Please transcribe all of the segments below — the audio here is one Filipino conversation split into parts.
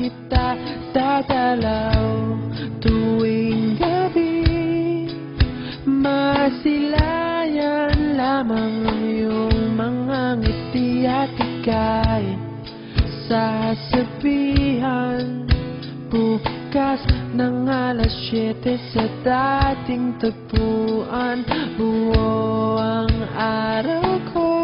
kita tatalaw tuwing gabi. Masilayan lamang ang iyong mga ngiti at ika'y sasabihan bukas ng alas 7 sa dating tagpuan. Buo ang araw ko,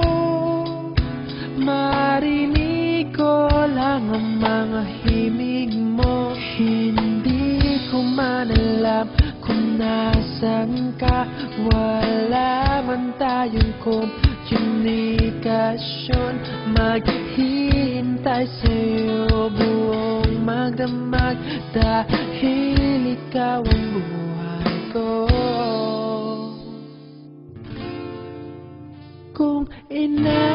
marinig ko lang ang mga himig mo. Hindi ko man alam kung nasan ka, wala man tayong komunikasyon. Maghihintay sa'yo buong magdamag dahil ikaw ang buhay ko. Kung inakala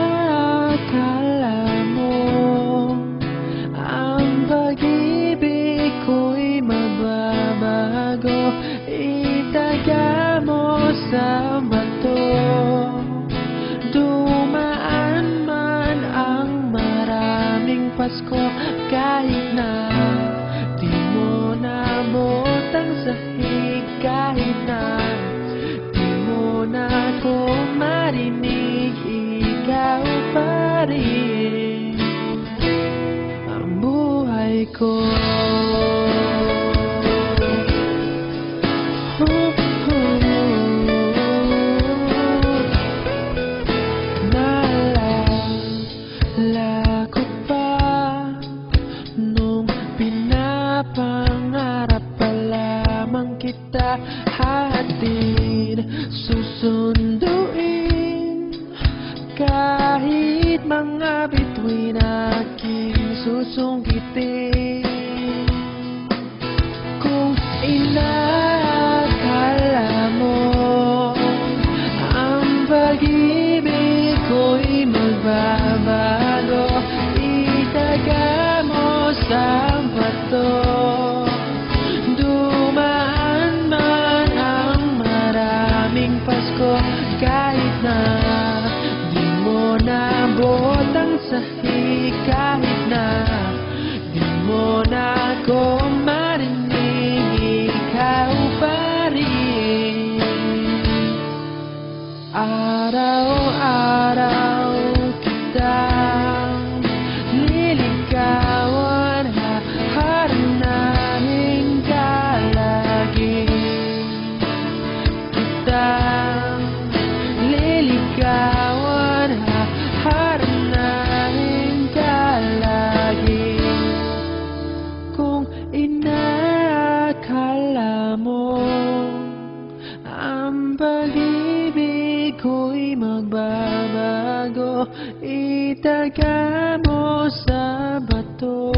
mo ang pag-ibig ko'y mababago, itaga mo sa bato. Dumaan man ang maraming Pasko, kahit na di mo naabot ang sahig, kahit na di mo na ako marinig, ikaw pa rin ang buhay ko. Naalala ko pa nung pinapangarap pa lamang kita hatid, susunduin kahit mga bituin aking susungkitin. Kung inakala mo ang pag-ibig ko'y magbabago, itaga mo sa bato. Dumaan man ang maraming Pasko, kahit na di mo naabot ang sahig, kahit na di mo na ako marinig, ikaw pa rin. Araw-araw kitang liligawan, haharanahin ka lagi. Kitang liligawan, haharanahin ka lagi. Kung inakala mo ang pag-ibig ko'y magbabago, itaga mo sa bato.